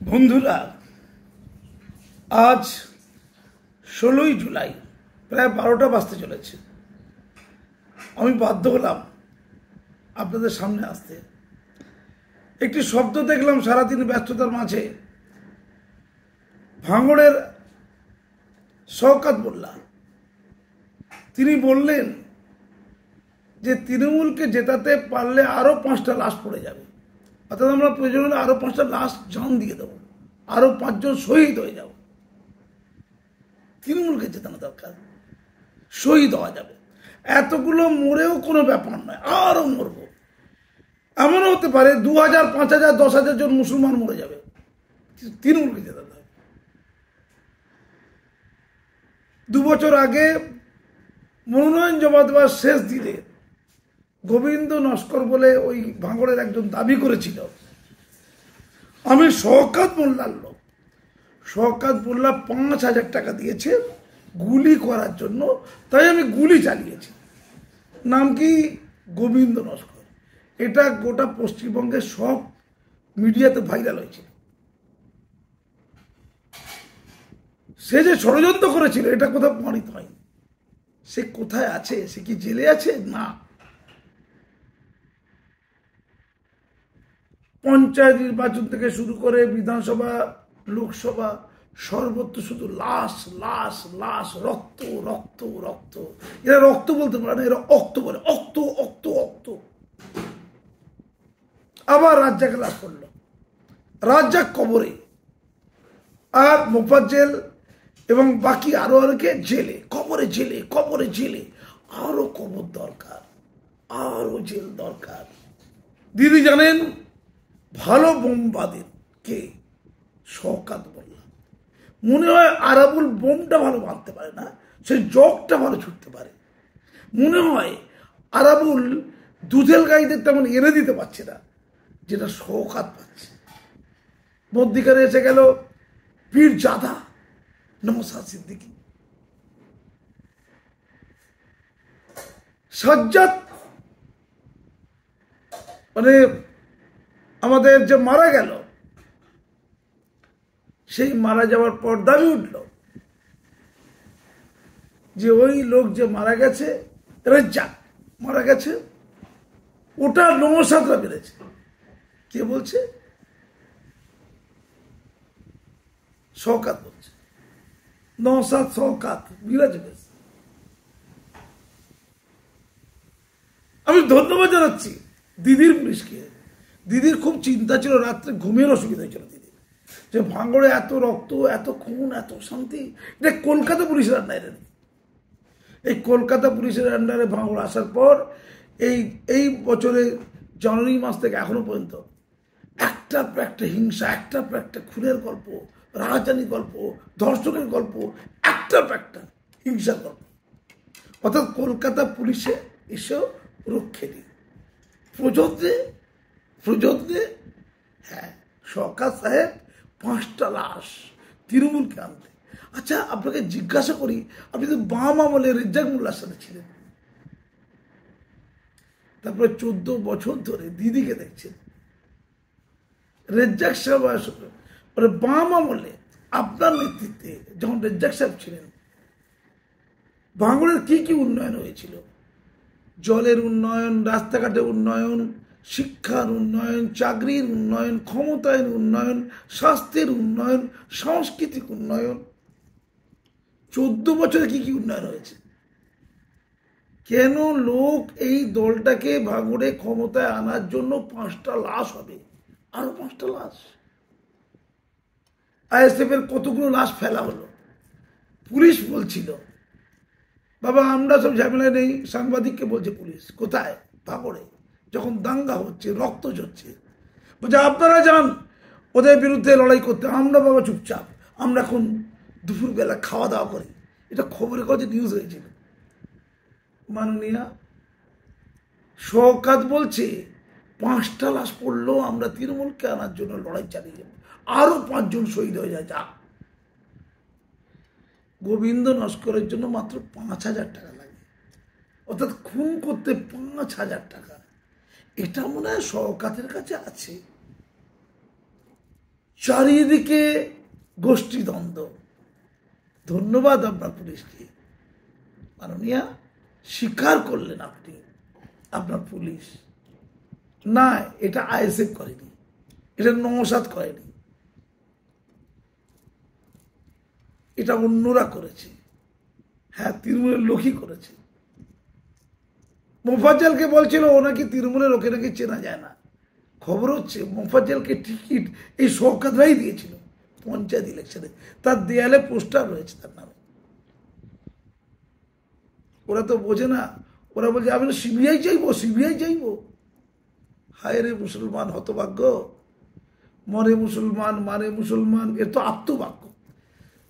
বন্ধুরা, আজ 16ই জুলাই, প্রায় 12টা বাজতে চলেছে। আমি বাধ্য হলাম আপনাদের সামনে আসতে। একটি শব্দ দেখলাম সারাদিন ব্যস্ততার মাঝে, ভাঙড়ের শওকত মোল্লা। তিনি বললেন যে তৃণমূলকে জেতাতে পারলে আরো 5টা লাশ পড়ে যাবে, অর্থাৎ আমরা প্রয়োজন হলে আরো 5টা লাশ জান দিয়ে দেবো, আরো 5 জন শহীদ হয়ে যাব। তৃণমূলকে জেতানো দরকার, শহীদ হওয়া যাবে। এতগুলো মরেও কোনো ব্যাপার নয়, আরো মরবো। এমনও হতে পারে 2000, 5000, 10,000 জন মুসলমান মরে যাবে, তৃণমূলকে জেতাতে হবে। 2 বছর আগে মনোনয়ন জমা দেওয়ার শেষ দিনে গোবিন্দ নস্কর বলে ওই ভাঙড়ের একজন দাবি করেছিল আমি শওকত মোল্লার লোক। শওকত মোল্লা 5,000 টাকা দিয়েছে গুলি করার জন্য, তাই আমি গুলি চালিয়েছি। নাম কি? গোবিন্দ নস্কর। এটা গোটা পশ্চিমবঙ্গের সব মিডিয়াতে ভাইরাল হয়েছে। সে যে ষড়যন্ত্র করেছিল এটা কোথাও প্রমাণিত হয়নি। সে কোথায় আছে? সে কি জেলে আছে? না। পঞ্চায়েত নির্বাচন থেকে শুরু করে বিধানসভা, লোকসভা, সর্বত্র শুধু লাশ লাশ লাশ, রক্ত রক্ত রক্ত। এরা রক্ত বলতে পারে না, এরা অক্ত বলে, অক্ত অক্ত অক্ত। আবার রাজ্জাকে লাশ করলো, রাজ্জাক কবরে, আর মোফাজ্জেল এবং বাকি আরো অনেকে জেলে, কবরে জেলে, কবরে জেলে। আরো কবর দরকার, আরো জেল দরকার। দিদি জানেন ভালো বোমবাদের কে? শওকত মোল্লা। মনে হয় আরাবুল বোমটা ভালো বাঁধতে পারে না, সে জগটা ভালো ছুটতে পারে। মনে হয় আরাবুল দুধেল গাইদের তেমন এনে দিতে পারছে না, যেটা শওকত পাচ্ছে। মধ্যিখানে এসে গেল পীর জাদা নওশাদ সিদ্দিকী, সাজ্জাদ, মানে আমাদের যে মারা গেল, সেই মারা যাওয়ার পর দাবি উঠল যে ওই লোক যে মারা গেছে, রেজ্জাক মারা গেছে, ওটা নওশাদরা বেড়েছে। কে বলছে? শওকত বলছে। নওশাদ শওকত বিরাজ বেশ। আমি ধন্যবাদ জানাচ্ছি দিদির পুলিশকে। দিদির খুব চিন্তা ছিল, রাত্রে ঘুমের অসুবিধা হয়েছিল দিদির, যে ভাঙড়ে এত রক্ত, এত খুন, এত শান্তি, এটা কলকাতা পুলিশের আন্ডারে নেই। এই কলকাতা পুলিশের আন্ডারে ভাঙড় আসার পর এই বছরে জানুয়ারি মাস থেকে এখনো পর্যন্ত একটা পর একটা হিংসা, একটা পর একটা খুনের গল্প, রাজধানী গল্প, ধর্ষণের গল্প, একটা পর একটা হিংসার গল্প। অর্থাৎ কলকাতা পুলিশে এসেও রক্ষে দিই প্রযোজনে। হ্যাঁ, শওকত সাহেব 5টা লাশ তৃণমূলকে আনতে। আচ্ছা, আপনাকে জিজ্ঞাসা করি, আপনি তো বাম আমলে রেজ্জাক মোল্লার সাথে ছিলেন, তারপরে 14 বছর ধরে দিদিকে দেখছেন। রেজ্জাক সাহেব মানে বাম আমলে আপনার নেতৃত্বে যখন রেজ্জাক সাহেব ছিলেন, ভাঙড়ের কি কি উন্নয়ন হয়েছিল? জলের উন্নয়ন, রাস্তাঘাটের উন্নয়ন, শিক্ষার উন্নয়ন, চাকরির উন্নয়ন, ক্ষমতায়ন উন্নয়ন, স্বাস্থ্যের উন্নয়ন, সাংস্কৃতিক উন্নয়ন। 14 বছরে কি কি উন্নয়ন হয়েছে? কেন লোক এই দলটাকে ভাঙড়ে ক্ষমতায় আনার জন্য 5টা লাশ হবে, আরো 5টা লাশ? আইএসএফ এর কতগুলো লাশ ফেলা হলো। পুলিশ বলছিল বাবা আমরা সব ঝামেলা নেই, সাংবাদিককে বলছে পুলিশ, কোথায়? ভাঙড়ে, যখন দাঙ্গা হচ্ছে, রক্ত ঝরছে, বলছে আপনারা যান ওদের বিরুদ্ধে লড়াই করতে, আমরা বাবা চুপচাপ, আমরা এখন দুপুরবেলা খাওয়া দাওয়া করি। এটা খবরের কাগজে নিউজ হয়েছিল। মাননীয়া শওকত বলছে 5টা লাশ পড়লো, আমরা তৃণমূলকে আনার জন্য লড়াই চালিয়ে যাব, আরো 5 জন শহীদ হয়ে যায়। যা গোবিন্দ নস্করের জন্য মাত্র 5,000 টাকা লাগে, অর্থাৎ খুন করতে 5,000 টাকা। এটা মনে হয় শওকতের কাছে আছে। চারিদিকে গোষ্ঠীদ্বন্দ্ব। ধন্যবাদ আপনার পুলিশকে, মাননীয়া, স্বীকার করলেন আপনি, আপনার পুলিশ। না, এটা আইএসএফ করেনি, এটা নওশাদ করেনি, এটা অন্যরা করেছে। হ্যাঁ, তৃণমূলের লোকই করেছে। মোফাজ্জলকে বলছিল ও নাকি তৃণমূলের লোকে নাকি চেনা যায় না। খবর হচ্ছে মোফাজ্জলকে টিকিট এই শওকতরাই দিয়েছিল পঞ্চায়েত ইলেকশনে। তার দেয়ালে পোস্টার রয়েছে তার নামে। ওরা তো বোঝে না, ওরা বলছে আমি সিবিআই চাইবো, সিবিআই চাইবো। হায় রে মুসলমান হতভাগ্য, মরে মুসলমান মানে মুসলমান, এর তো আত্মবাক্য।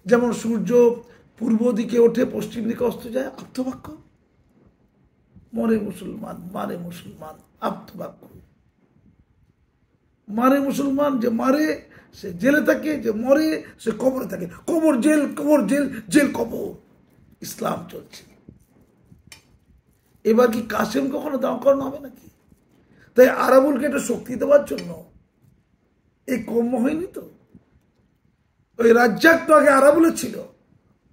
যেমন সূর্য পূর্ব দিকে ওঠে পশ্চিম দিকে অস্ত যায়, আত্মবাক্য। মরে মুসলমান মানে মুসলমান, আত্মবাক্য। মারে মুসলমান, যে মারে সে জেলে থাকে, যে মরে সে কবরে থাকে। কবর জেল, কবর জেল, জেল কবর, ইসলাম চলছে। এবার কি কাসেম কখনো দাম করানো হবে নাকি? তাই আরাবুলকে একটা শক্তি দেওয়ার জন্য এই কম হয়নি তো। ওই রাজ্জাক তো আগে আরাবুলের ছিল,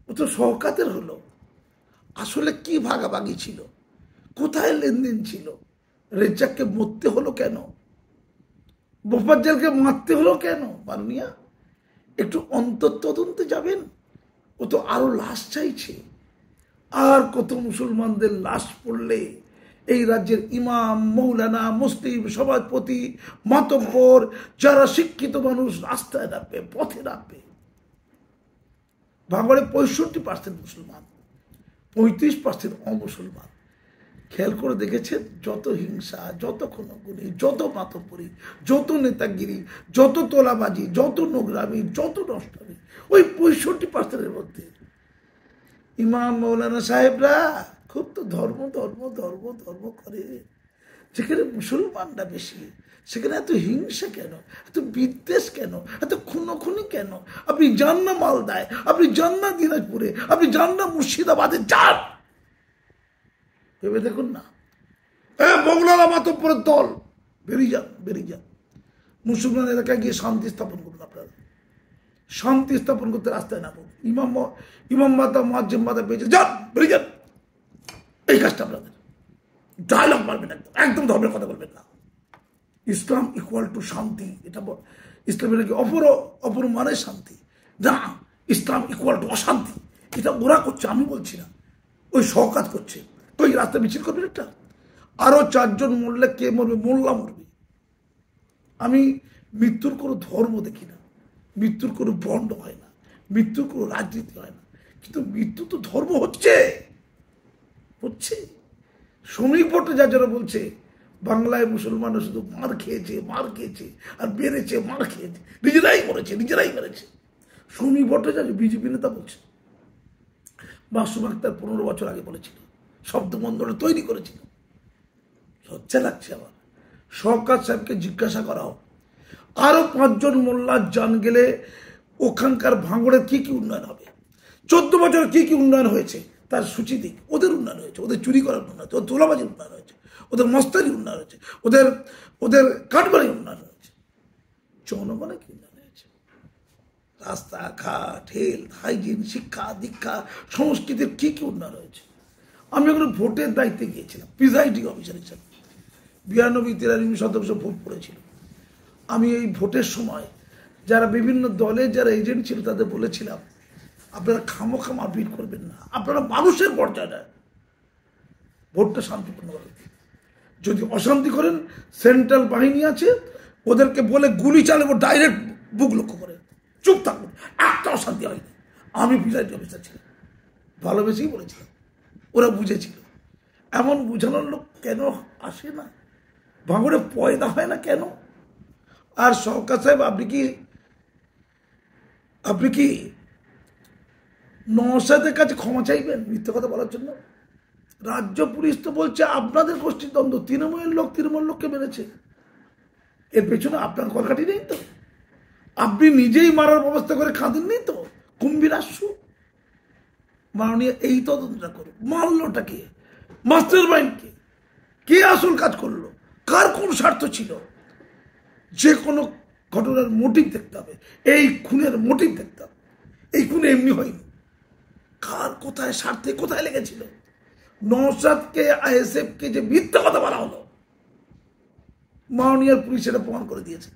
ও তো শওকতের হলো। আসলে কি ভাগাভাগি ছিল, কোথায় লেনদেন ছিল? রেজ্জাককে মরতে হলো কেন? মোফাজ্জলকে মারতে হলো কেন? মাননীয়া, একটু অন্তর্তদন্তে যাবেন। ও তো আরো লাশ চাইছে। আর কত মুসলমানদের লাশ পড়লে এই রাজ্যের ইমাম, মৌলানা, মুসলিম সভাপতি, মাতব্বর, যারা শিক্ষিত মানুষ রাস্তায় নামবে, পথে নামবে। ভাঙড়ে 65% মুসলমান, 35% অমুসলমান। খেয়াল করে দেখেছেন, যত হিংসা, যত খুনোখুনি, যত মাতব্বরি, যত নেতাগিরি, যত তোলাবাজি, যত নোংরামি, যত নষ্টামি, ওই 65%-এর মধ্যে। ইমাম মৌলানা সাহেবরা খুব তো ধর্ম ধর্ম ধর্ম ধর্ম করে। যেখানে মুসলমানরা বেশি, সেখানে এত হিংসা কেন, এত বিদ্বেষ কেন, এত খুনোখুনি কেন? আপনি যান না মালদায়, আপনি যান না দিনাজপুরে, আপনি যান না মুর্শিদাবাদে, যান, ভেবে দেখুন না। মৌলানা মাতব্বরের দল, বেরিয়ে যান, বেরিয়ে যান। মুসলমান এলাকায় গিয়ে শান্তি স্থাপন করুন। আপনারা শান্তি স্থাপন করতে রাস্তায় নামুন। ইমাম মাতা মুয়াজ্জিম মাতা পেয়েছে, যান, বেরিয়ে যান। এই কাজটা আপনাদের। ডায়লগ মারবেন, একদম একদম ধর্মের কথা বলবেন না। ইসলাম ইকুয়াল টু শান্তি, এটা ইসলামের কি অপর মানে শান্তি না। ইসলাম ইকুয়াল টু অশান্তি, এটা ওরা করছে, আমি বলছি না। ওই শওকত করছে। তো এই রাস্তা মিছিল করবেন একটা, আরো 4 জন মরলে কে মরবে? মোল্লা মরবে। আমি মৃত্যুর কোনো ধর্ম দেখি না, মৃত্যুর কোনো বন্ড হয় না, মৃত্যুর কোনো রাজনীতি হয় না, কিন্তু মৃত্যু তো ধর্ম হচ্ছে। শ্রমিক ভট্টাচার্যরা বলছে বাংলায় মুসলমানরা শুধু মার খেয়েছে, মার খেয়েছে, আর বেড়েছে, মার খেয়েছে, নিজেরাই মরেছে, নিজেরাই মেরেছে। শ্রমিক ভট্টাচার্য বিজেপি নেতা বলছে। মাসুম আক্তার 15 বছর আগে বলেছিল, শব্দমন্ডল তৈরি করেছিল। লজ্জা লাগছে আমার। শওকত সাহেবকে জিজ্ঞাসা করা হোক, আরো 5 জন মোল্লার জান গেলে ওখানকার ভাঙড়ের কি কি উন্নয়ন হবে? 14 বছরে কি কি উন্নয়ন হয়েছে তার সূচি দিক। ওদের উন্নয়ন হয়েছে, ওদের চুরি করার উন্নয়ন হয়েছে, ওদের তোলাবাজির উন্নয়ন হয়েছে, ওদের মস্তারির উন্নয়ন হয়েছে, ওদের কাঠবাড়ির উন্নয়ন হয়েছে। জনগণের কি উন্নয়ন হয়েছে? রাস্তাঘাট, হেলথ, হাইজিন, শিক্ষা দীক্ষা, সংস্কৃতির কি কি উন্নয়ন হয়েছে? আমি ওখানে ভোটের দায়িত্বে গিয়েছিলাম প্রিজাইডিং অফিসার হিসাবে। 92-93 ভোট পড়েছিল। আমি এই ভোটের সময় যারা বিভিন্ন দলের যারা এজেন্ট ছিল তাদের বলেছিলাম, আপনারা খামোখা মারপিট করবেন না, আপনারা মানুষের পর্যায়ে ভোটটা শান্তিপূর্ণভাবে। যদি অশান্তি করেন, সেন্ট্রাল বাহিনী আছে, ওদেরকে বলে গুলি চালাবো ডাইরেক্ট বুক লক্ষ্য করে, চুপ থাকবেন, একটা অশান্তি হয়নি। আমি প্রিজাইডিং অফিসার ছিলাম, ভালোবেসেই বলেছিলাম, ওরা বুঝেছিল। এমন বুঝানোর লোক কেন আসে না? ভাঙড়ে পয়দা হয় না কেন? আর শওকত সাহেব, আপনি কি নওশাদের কাছে ক্ষমা চাইবেন মিথ্যে কথা বলার জন্য? রাজ্য পুলিশ তো বলছে আপনাদের গোষ্ঠীর দ্বন্দ্ব, তৃণমূলের লোক তৃণমূল লোককে মেরেছে। এর পেছনে আপনার কলকাঠি নেই তো? আপনি নিজেই মারার ব্যবস্থা করে খাঁদেননি তো? কুম্ভীর আসু মাননীয়, এই তদন্তটা করুন। মারলোটা কে? মাস্টার মাইন্ডকে কে? আসল কাজ করলো? কার কোন স্বার্থ ছিল? যে কোনো ঘটনার মোটিভ দেখতে হবে, এই খুনের মোটিভ দেখতে হবে। এই খুন এমনি হয়নি, কার কোথায় স্বার্থে কোথায় লেগেছিল। নওশাদকে আইএসএফ কে যে মিথ্যা কথা বলা হলো, মাননীয় পুলিশ এটা প্রমাণ করে দিয়েছে।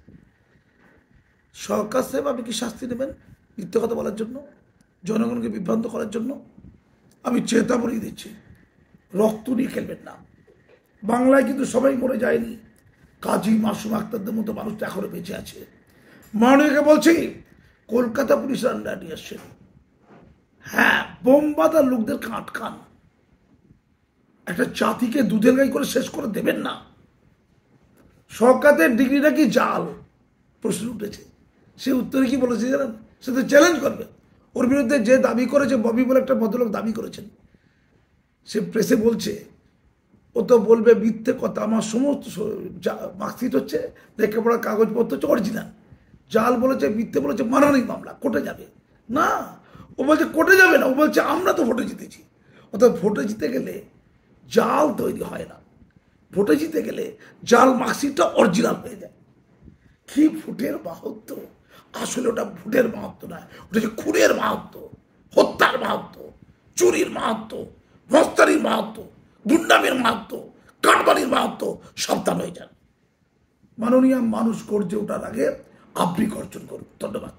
সরকার সাহেব আপনি কি শাস্তি নেবেন মিথ্যা কথা বলার জন্য, জনগণকে বিভ্রান্ত করার জন্য? আমি চেতাবনী দিচ্ছি, রক্ত নিয়ে খেলবেন না। বাংলায় কিন্তু সবাই মরে যায়নি, কাজী মাসুম আক্তারদের মতো মানুষ তো এখনো বেঁচে আছে। মাননীয়কে বলছি, কলকাতা পুলিশ আন্ডার নিয়ে আসছেন, হ্যাঁ বোমবাদার লোকদেরকে আটকান। একটা জাতিকে দুধের গাই করে শেষ করে দেবেন না। শওকতের ডিগ্রিটা কি জাল প্রশ্ন উঠেছে, সে উত্তরে কি বলেছে জানেন? সে তো চ্যালেঞ্জ করবে। ওর বিরুদ্ধে যে দাবি করেছে, ববি বলে একটা ভদ্রলোক দাবি করেছেন, সে প্রেসে বলছে, ও তো বলবে মিথ্যে কথা, আমার সমস্ত মার্কশিট হচ্ছে, লেখাপড়া কাগজপত্র হচ্ছে অরিজিনাল। জাল বলেছে, মিথ্যে বলেছে, মানহানির মামলা, কোর্টে যাবে না। ও বলছে কোর্টে যাবে না, ও বলছে আমরা তো ভোটে জিতেছি। অর্থাৎ ভোটে জিতে গেলে জাল তৈরি হয় না, ভোটে জিতে গেলে জাল মার্কশিটটা অরিজিনাল হয়ে যায়। কি ভোটের মাহাত্ম্য! আসলে ওটা ভোটের মাহাত্ম্য নয়, ওটা হচ্ছে খুনের মাহাত্ম্য, হত্যার মাহাত্ম্য, চুরির মাহাত্ম্য, মস্তানির মাহাত্ম্য, গুন্ডামের মাহাত্ম্য, কাটবানির মাহাত্ম্য। সাবধান হয়ে যান। মাননীয় মানুষ গর্জে ওঠার আগে আপনি গর্জন করুন। ধন্যবাদ।